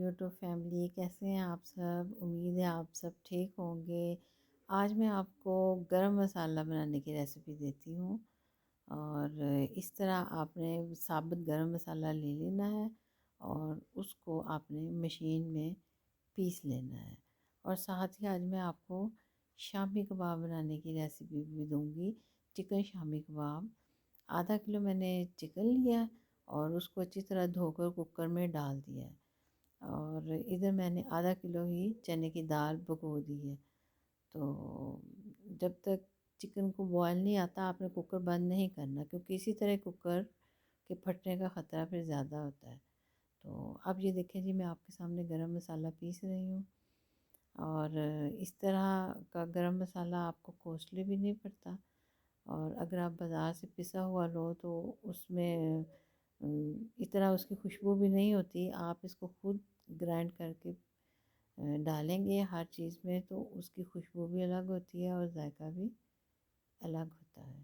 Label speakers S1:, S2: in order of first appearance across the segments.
S1: YouTube family, कैसे हैं आप सब। उम्मीद है आप सब ठीक होंगे। आज मैं आपको गरम मसाला बनाने की रेसिपी देती हूँ। और इस तरह आपने साबुत गरम मसाला ले लेना है और उसको आपने मशीन में पीस लेना है। और साथ ही आज मैं आपको शामी कबाब बनाने की रेसिपी भी दूँगी। चिकन शामी कबाब, आधा किलो मैंने चिकन लिया और उसको अच्छी तरह धोकर कुकर में डाल दिया है। और इधर मैंने आधा किलो ही चने की दाल भिगो दी है। तो जब तक चिकन को बॉयल नहीं आता आपने कुकर बंद नहीं करना, क्योंकि इसी तरह कुकर के फटने का ख़तरा फिर ज़्यादा होता है। तो अब ये देखें जी, मैं आपके सामने गरम मसाला पीस रही हूँ। और इस तरह का गरम मसाला आपको कॉस्टली भी नहीं पड़ता। और अगर आप बाज़ार से पिसा हुआ लो तो उसमें इतना उसकी खुशबू भी नहीं होती। आप इसको खुद ग्राइंड करके डालेंगे हर चीज़ में तो उसकी खुशबू भी अलग होती है और जायका भी अलग होता है।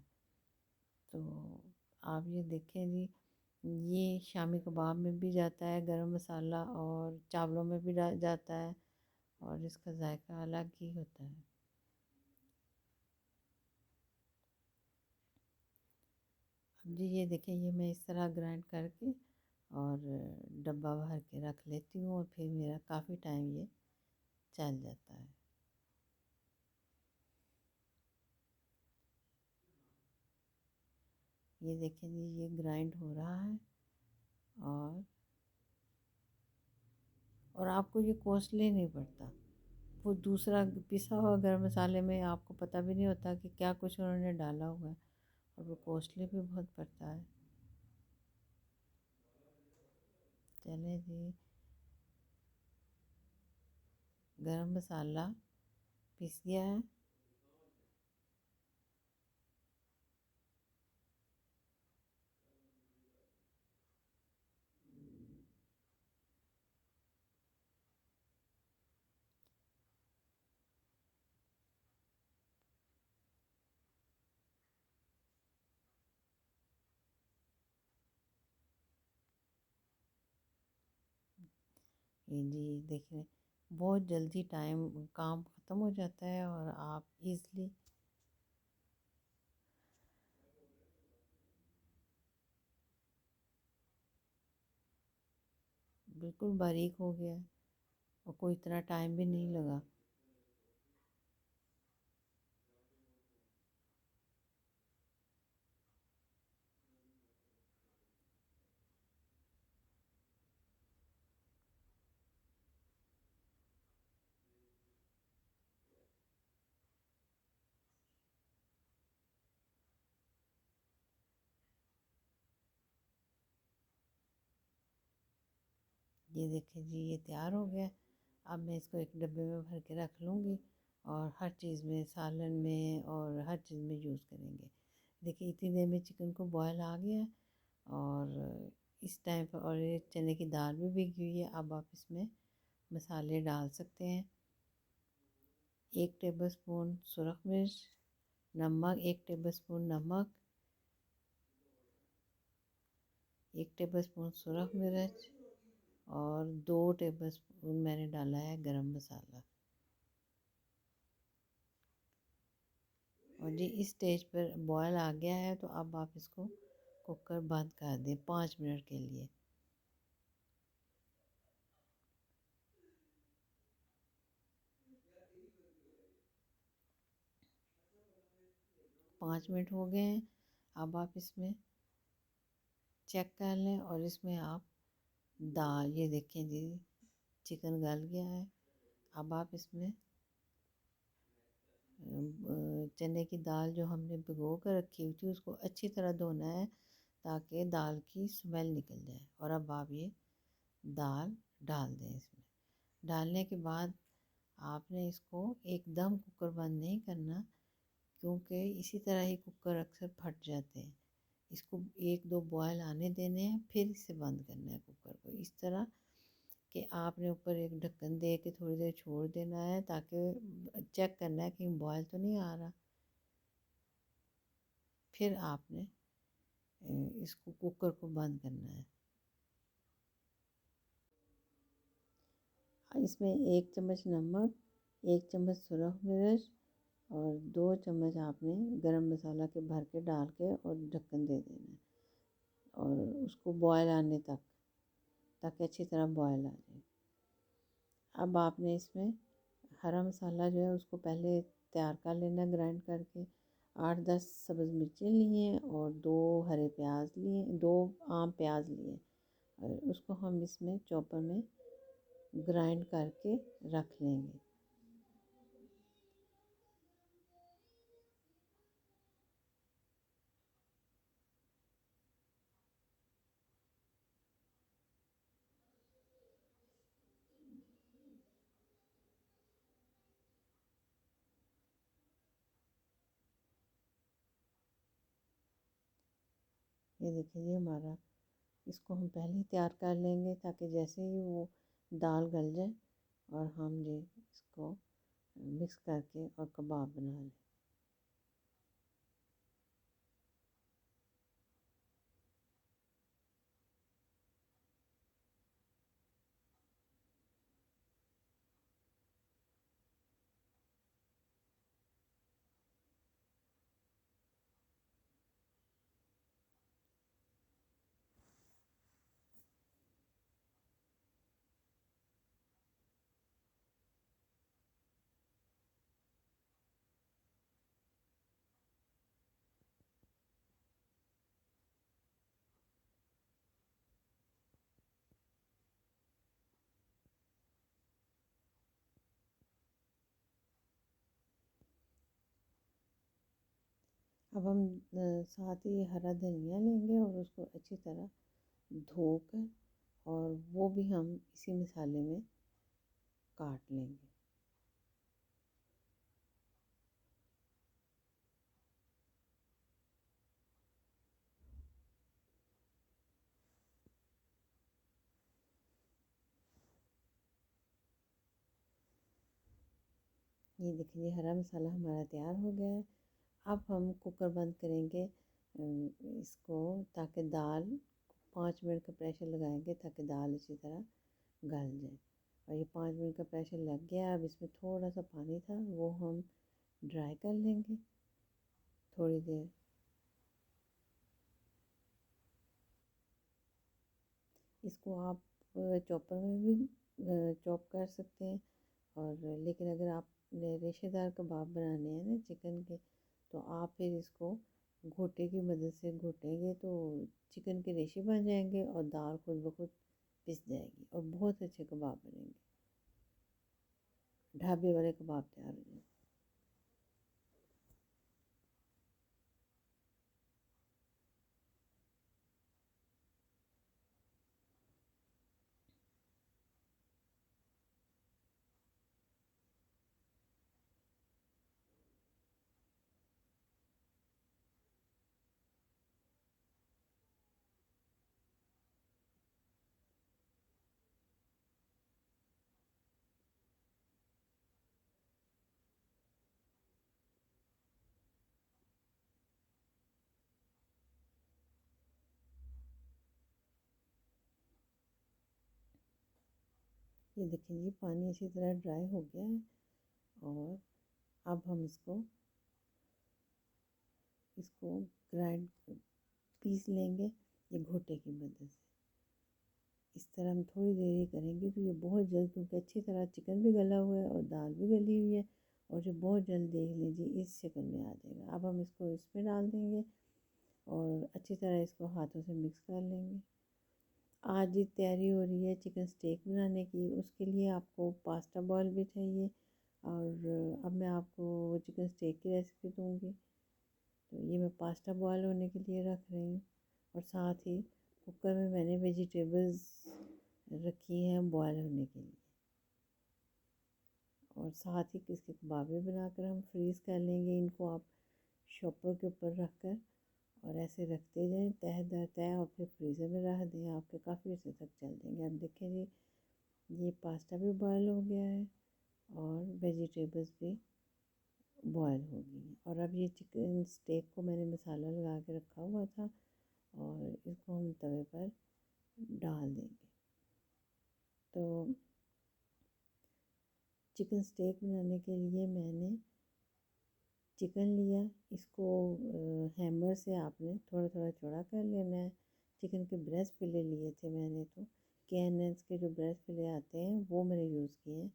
S1: तो आप ये देखें जी, ये शामी कबाब में भी जाता है गरम मसाला और चावलों में भी जाता है और इसका जायका अलग ही होता है। अब जी ये देखें, ये मैं इस तरह ग्राइंड करके और डब्बा भर के रख लेती हूँ और फिर मेरा काफ़ी टाइम ये चल जाता है। ये देखें जी, ये ग्राइंड हो रहा है। और आपको ये कॉस्टली नहीं पड़ता। वो दूसरा पिसा हुआ गरम मसाले में आपको पता भी नहीं होता कि क्या कुछ उन्होंने डाला हुआ है, और वो कॉस्टली भी बहुत पड़ता है। चलें जी, गरम मसाला पिस गया है। ये जी देखिए, बहुत जल्दी टाइम काम ख़त्म हो जाता है और आप इजली बिल्कुल बारीक हो गया है और कोई इतना टाइम भी नहीं लगा। ये देखिए जी, ये तैयार हो गया। अब मैं इसको एक डब्बे में भर के रख लूँगी और हर चीज़ में, सालन में और हर चीज़ में यूज़ करेंगे। देखिए इतनी देर में चिकन को बॉयल आ गया है और इस टाइम पर, और ये चने की दाल भी भीगी हुई है। अब आप इसमें मसाले डाल सकते हैं। 1 टेबलस्पून सुरख मिर्च, नमक 1 टेबलस्पून नमक, 1 टेबलस्पून सुरख मिर्च और 2 टेबलस्पून मैंने डाला है गरम मसाला। और जी इस स्टेज पर बॉयल आ गया है तो अब आप इसको कुकर बंद कर दें 5 मिनट के लिए। 5 मिनट हो गए हैं। अब आप इसमें चेक कर लें और इसमें आप दाल, ये देखें जी, चिकन गल गया है। अब आप इसमें चने की दाल जो हमने भिगो कर रखी हुई थी उसको अच्छी तरह धोना है ताकि दाल की स्मेल निकल जाए। और अब आप ये दाल डाल दें इसमें। डालने के बाद आपने इसको एकदम कुकर बंद नहीं करना, क्योंकि इसी तरह ही कुकर अक्सर फट जाते हैं। इसको 1-2 बॉयल आने देने हैं, फिर इसे बंद करना है कुकर को। इस तरह कि आपने ऊपर एक ढक्कन दे के थोड़ी देर छोड़ देना है ताकि चेक करना है कि बॉयल तो नहीं आ रहा। फिर आपने इसको कुकर को बंद करना है। इसमें 1 चम्मच नमक, 1 चम्मच सुरख मिर्च और 2 चम्मच आपने गरम मसाला के भर के डाल के और ढक्कन दे देना है और उसको बॉयल आने तक, ताकि अच्छी तरह बॉयल आ जाए। अब आपने इसमें हरा मसाला जो है उसको पहले तैयार कर लेना ग्राइंड करके। 8-10 सब्ज़ मिर्चें ली हैं और 2 हरे प्याज लिए, 2 आम प्याज लिए और उसको हम इसमें चॉपर में ग्राइंड करके रख लेंगे। ये देखिए जी हमारा, इसको हम पहले ही तैयार कर लेंगे ताकि जैसे ही वो दाल गल जाए और हम ये इसको मिक्स करके और कबाब बना लें। अब हम साथ ही हरा धनिया लेंगे और उसको अच्छी तरह धोकर और वो भी हम इसी मसाले में काट लेंगे। ये देखिए हरा मसाला हमारा तैयार हो गया है। अब हम कुकर बंद करेंगे इसको, ताकि दाल 5 मिनट का प्रेशर लगाएंगे ताकि दाल अच्छी तरह गल जाए। और ये 5 मिनट का प्रेशर लग गया। अब इसमें थोड़ा सा पानी था वो हम ड्राई कर लेंगे थोड़ी देर। इसको आप चॉपर में भी चॉप कर सकते हैं और लेकिन अगर आपने रेशेदार कबाब बनाने हैं ना चिकन के, तो आप फिर इसको घोटे की मदद से घोटेंगे तो चिकन के रेशे बन जाएंगे और दाल खुद ब खुद पिस जाएगी और बहुत अच्छे कबाब बनेंगे। ढाबे वाले कबाब तैयार हो जाएंगे। ये देखिए जी पानी अच्छी तरह ड्राई हो गया है और अब हम इसको इसको ग्राइंड पीस लेंगे ये घोटे की मदद से। इस तरह हम थोड़ी देर ही करेंगे तो ये बहुत जल्द, क्योंकि अच्छी तरह चिकन भी गला हुआ है और दाल भी गली हुई है और ये बहुत जल्द देख लीजिए इस शक्ल में आ जाएगा। अब हम इसको इसमें डाल देंगे और अच्छी तरह इसको हाथों से मिक्स कर लेंगे। आज ही तैयारी हो रही है चिकन स्टेक बनाने की, उसके लिए आपको पास्ता बॉयल भी चाहिए और अब मैं आपको चिकन स्टेक की रेसिपी दूँगी। तो ये मैं पास्ता बॉयल होने के लिए रख रही हूँ और साथ ही कुकर में मैंने वेजिटेबल्स रखी हैं बॉयल होने के लिए और साथ ही इसके कबाब भी बनाकर हम फ्रीज़ कर लेंगे। इनको आप शॉपर के ऊपर रख कर और ऐसे रखते जाएं तह दर तह और फिर फ्रीज़र में रख दें, आपके काफ़ी अर्से तक चल जाएंगे। अब देखें जी ये पास्ता भी बॉयल हो गया है और वेजिटेबल्स भी बॉयल हो गई हैं और अब ये चिकन स्टेक को मैंने मसाला लगा के रखा हुआ था और इसको हम तवे पर डाल देंगे। तो चिकन स्टेक बनाने के लिए मैंने चिकन लिया, इसको हैमर से आपने थोड़ा थोड़ा चौड़ा कर लेना है। चिकन के ब्रेस्ट फिले लिए थे मैंने, तो KNS के जो ब्रेस्ट फिले आते हैं वो मैंने यूज़ किए हैं।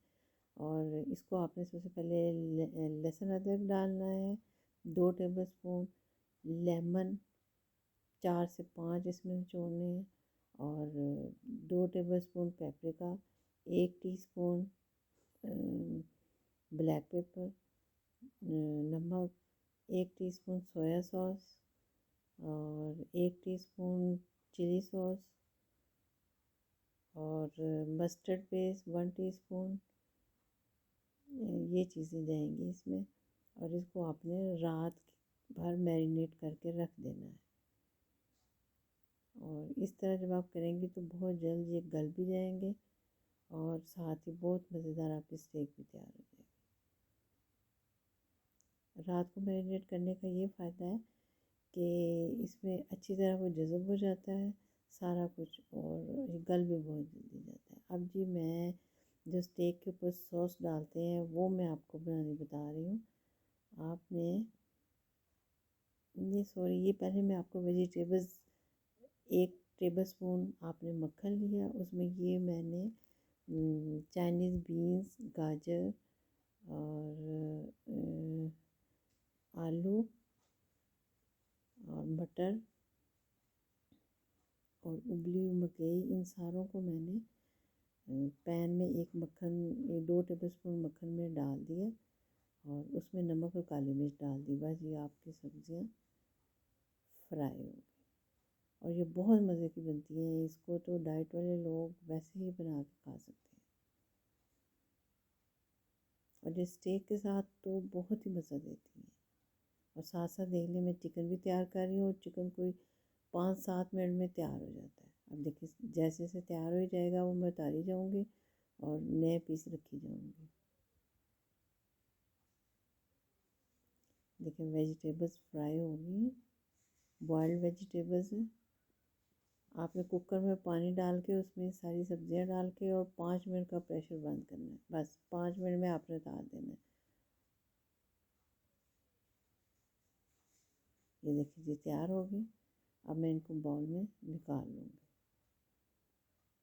S1: और इसको आपने सबसे पहले लहसुन अदरक डालना है, 2 टेबलस्पून लेमन, 4 से 5 इसमें निचोड़ने हैं, और 2 tablespoon paprika, 1 teaspoon black pepper, नमक, 1 टीस्पून सोया सॉस, और 1 टीस्पून चिली सॉस, और मस्टर्ड पेस्ट 1 टीस्पून। ये चीज़ें जाएंगी इसमें, और इसको आपने रात भर मैरिनेट करके रख देना है। और इस तरह जब आप करेंगे तो बहुत जल्द ये गल भी जाएंगे, और साथ ही बहुत मज़ेदार आपकी स्टेक भी तैयार हो जाएगी। रात को मैरिनेट करने का ये फ़ायदा है कि इसमें अच्छी तरह वो जज़ब हो जाता है सारा कुछ, और गल भी बहुत जल्दी जाता है। अब जी मैं जो स्टेक के ऊपर सॉस डालते हैं वो मैं आपको बनानी बता रही हूँ। आपने ये पहले मैं आपको वेजिटेबल्स, 1 टेबलस्पून आपने मक्खन लिया, उसमें ये मैंने चाइनीज़ बीन्स, गाजर, और आलू और मटर और उबली हुई मकई, इन सारों को मैंने पैन में 2 टेबलस्पून मक्खन में डाल दिया, और उसमें नमक और काली मिर्च डाल दी। बस ये आपकी सब्जियां फ्राई हो गई, और ये बहुत मज़े की बनती हैं। इसको तो डाइट वाले लोग वैसे ही बना के खा सकते हैं, और ये स्टेक के साथ तो बहुत ही मज़ा देती हैं। और साथ साथ देख लें मैं चिकन भी तैयार कर रही हूँ, और चिकन कोई 5-7 मिनट में तैयार हो जाता है। अब देखिए जैसे जैसे तैयार हो जाएगा वो मैं उतारी जाऊँगी और नए पीस रखी जाऊँगी। देखिए वेजिटेबल्स फ्राई हो गई, बॉइल्ड वेजिटेबल्स हैं। आपने कुकर में पानी डाल के उसमें सारी सब्जियां डाल के और 5 मिनट का प्रेशर बंद करना है। बस 5 मिनट में आपने उतार देना है। ये देखिए जी तैयार हो गई। अब मैं इनको बाउल में निकाल लूँगी।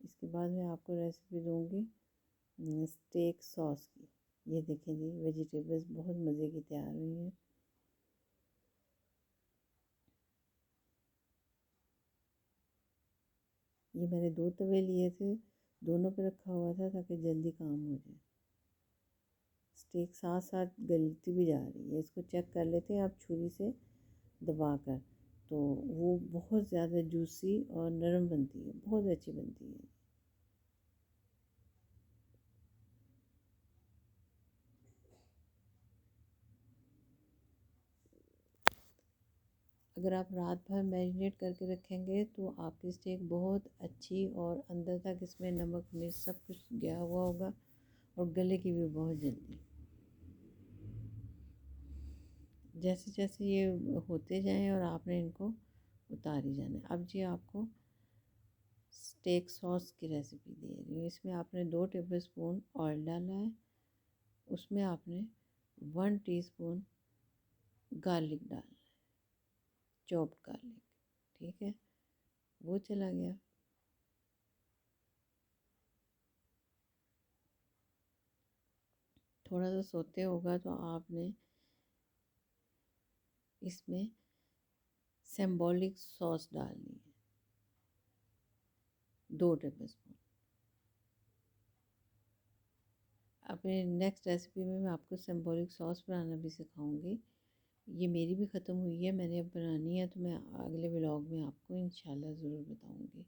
S1: इसके बाद मैं आपको रेसिपी दूँगी स्टेक सॉस की। ये देखें जी वेजिटेबल्स बहुत मज़े की तैयार हुई हैं। ये मैंने 2 तवे लिए थे, दोनों पे रखा हुआ था ताकि जल्दी काम हो जाए। स्टेक साथ साथ गलती भी जा रही है, इसको चेक कर लेते हैं आप छुरी से दबा कर, तो वो बहुत ज़्यादा जूसी और नरम बनती है, बहुत अच्छी बनती है। अगर आप रात भर मैरिनेट करके रखेंगे तो आपकी स्टेक बहुत अच्छी, और अंदर तक इसमें नमक मिर्च सब कुछ गया हुआ होगा, और गलेगी भी बहुत जल्दी। जैसे जैसे ये होते जाएं और आपने इनको उतारी जाना है। अब जी आपको स्टेक सॉस की रेसिपी दे रही हूँ। इसमें आपने 2 टेबलस्पून ऑयल डाला है, उसमें आपने 1 टीस्पून गार्लिक डालना है, चॉप्ड गार्लिक, ठीक है, वो चला गया। थोड़ा सा सोते होगा तो आपने इसमें सिंबॉलिक सॉस डालनी है, 2 टेबलस्पून। अपने नेक्स्ट रेसिपी में मैं आपको सिंबॉलिक सॉस बनाना भी सिखाऊंगी। ये मेरी भी ख़त्म हुई है, मैंने अब बनानी है, तो मैं अगले व्लॉग में आपको इंशाल्लाह ज़रूर बताऊंगी।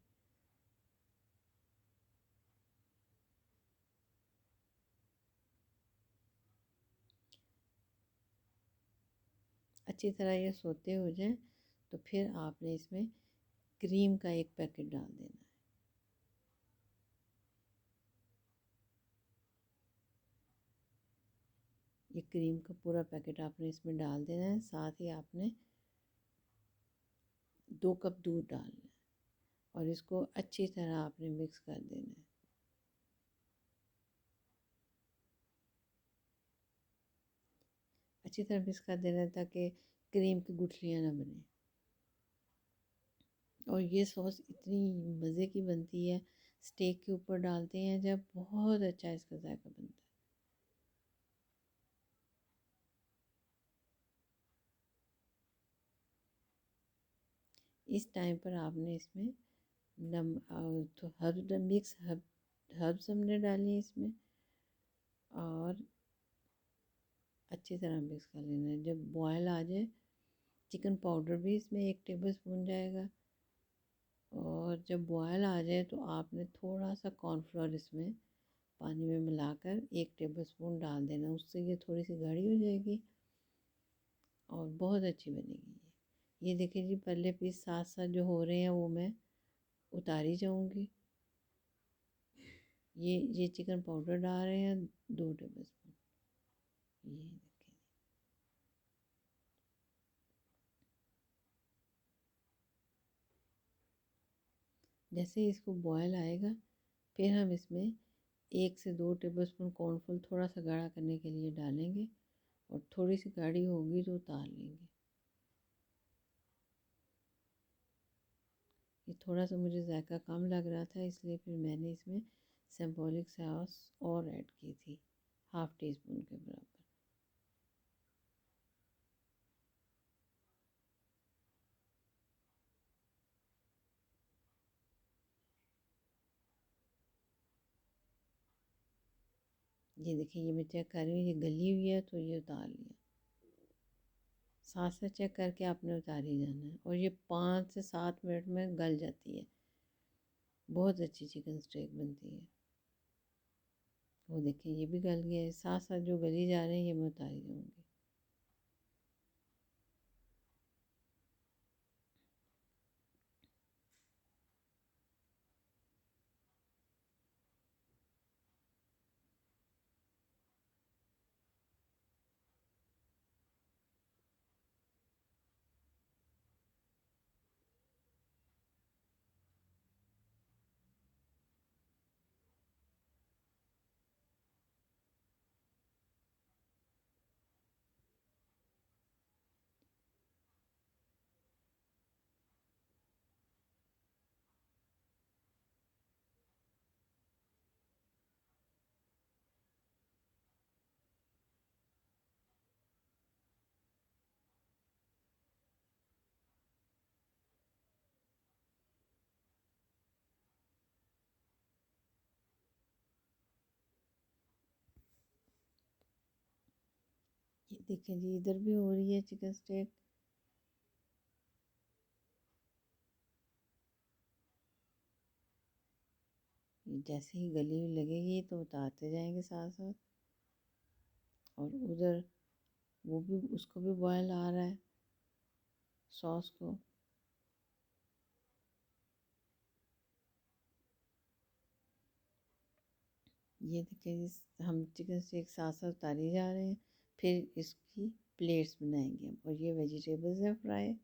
S1: अच्छी तरह ये सोते हो जाए तो फिर आपने इसमें क्रीम का 1 पैकेट डाल देना है। ये क्रीम का पूरा पैकेट आपने इसमें डाल देना है। साथ ही आपने 2 कप दूध डालना है, और इसको अच्छी तरह आपने मिक्स कर देना है। अच्छी तरह मिक्स कर देना है ताकि क्रीम की गुठलियाँ ना बने। और ये सॉस इतनी मज़े की बनती है, स्टेक के ऊपर डालते हैं जब, बहुत अच्छा इसका जायका बनता है। इस टाइम पर आपने इसमें तो हर्ब मिक्स हर्ब्स हमने डाली हैं इसमें, और अच्छी तरह मिक्स कर लेना है। जब बॉयल आ जाए, चिकन पाउडर भी इसमें 1 टेबल स्पून जाएगा। और जब बॉयल आ जाए तो आपने थोड़ा सा कॉर्नफ्लोर इसमें पानी में मिलाकर 1 टेबल स्पून डाल देना, उससे ये थोड़ी सी गाढ़ी हो जाएगी और बहुत अच्छी बनेगी। ये देखिए जी, पहले पीस साथ साथ जो हो रहे हैं वो मैं उतारी जाऊंगी। ये चिकन पाउडर डाल रहे हैं 2 टेबल स्पून। ये देखिए, जैसे ही इसको बॉयल आएगा फिर हम इसमें 1 से 2 टेबल स्पून कॉर्नफ्लोर थोड़ा सा गाढ़ा करने के लिए डालेंगे, और थोड़ी सी गाढ़ी होगी तो उतार लेंगे। ये थोड़ा सा मुझे जायका कम लग रहा था, इसलिए फिर मैंने इसमें सिंबॉलिक सॉस और ऐड की थी, 1/2 टीस्पून के बराबर। ये देखिए, ये मैं चेक कर रही हूँ, ये गली हुई है तो ये उतार लिया। साथ साथ चेक करके आपने उतार ही जाना है, और ये 5 से 7 मिनट में गल जाती है। बहुत अच्छी चिकन स्टेक बनती है। वो देखिए, ये भी गल गया है। साथ साथ जो गली जा रहे हैं ये मैं उतारी जाऊँगी। ये देखिए जी, इधर भी हो रही है चिकन स्टेक। जैसे ही गली हुई लगेगी तो उतारते जाएंगे साथ साथ। और उधर वो भी, उसको भी बॉयल आ रहा है, सॉस को। ये देखिए, हम चिकन स्टेक साथ साथ उतारी जा रहे हैं। फिर इसकी प्लेट्स बनाएंगे हम, और ये वेजिटेबल्स हैं फ्राई।